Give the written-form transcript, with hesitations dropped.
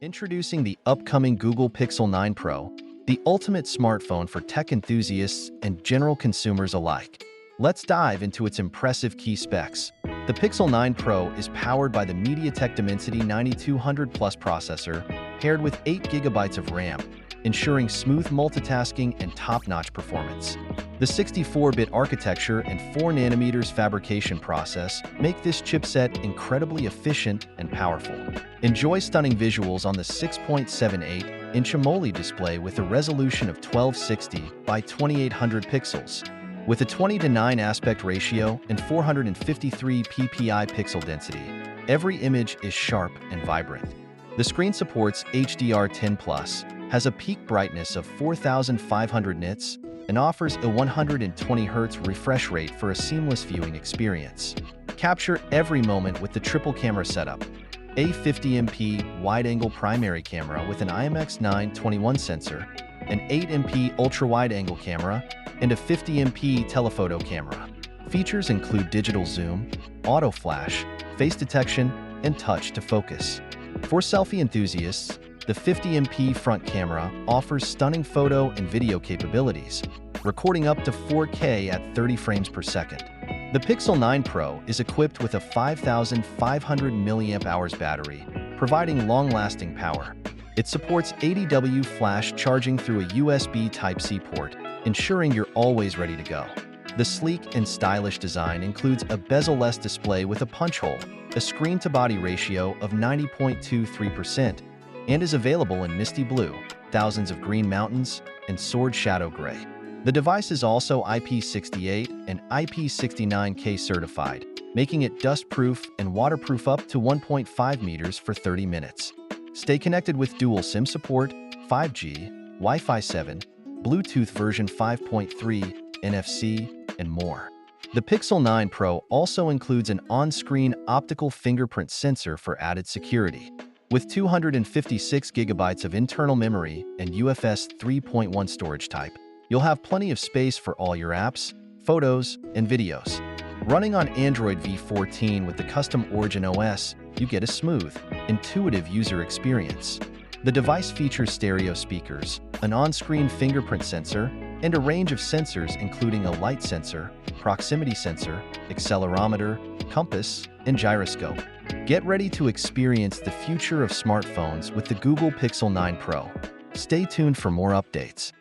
Introducing the upcoming Google Pixel 9 Pro, the ultimate smartphone for tech enthusiasts and general consumers alike. Let's dive into its impressive key specs. The Pixel 9 Pro is powered by the MediaTek Dimensity 9200 Plus processor, paired with 8 GB of RAM, ensuring smooth multitasking and top-notch performance. The 64-bit architecture and 4nm fabrication process make this chipset incredibly efficient and powerful. Enjoy stunning visuals on the 6.78-inch AMOLED display with a resolution of 1260 by 2800 pixels. With a 20:9 aspect ratio and 453 ppi pixel density, every image is sharp and vibrant. The screen supports HDR10+, has a peak brightness of 4500 nits, and offers a 120 Hz refresh rate for a seamless viewing experience. Capture every moment with the triple camera setup. A 50MP wide-angle primary camera with an IMX921 sensor, an 8MP ultra-wide-angle camera, and a 50MP telephoto camera. Features include digital zoom, auto flash, face detection, and touch to focus. For selfie enthusiasts, the 50MP front camera offers stunning photo and video capabilities, recording up to 4K at 30 frames per second. The Pixel 9 Pro is equipped with a 5500 mAh battery, providing long-lasting power. It supports 80W flash charging through a USB Type-C port, ensuring you're always ready to go. The sleek and stylish design includes a bezel-less display with a punch hole, a screen-to-body ratio of 90.23%, and is available in misty blue, thousands of green mountains, and sword shadow gray. The device is also IP68 and IP69K certified, making it dust-proof and waterproof up to 1.5 meters for 30 minutes. Stay connected with dual SIM support, 5G, Wi-Fi 7, Bluetooth version 5.3, NFC, and more. The Pixel 9 Pro also includes an on-screen optical fingerprint sensor for added security. With 256 GB of internal memory and UFS 3.1 storage type, you'll have plenty of space for all your apps, photos, and videos. Running on Android v14 with the custom Origin OS, you get a smooth, intuitive user experience. The device features stereo speakers, an on-screen fingerprint sensor, and a range of sensors including a light sensor, proximity sensor, accelerometer, compass, and gyroscope. Get ready to experience the future of smartphones with the Google Pixel 9 Pro. Stay tuned for more updates.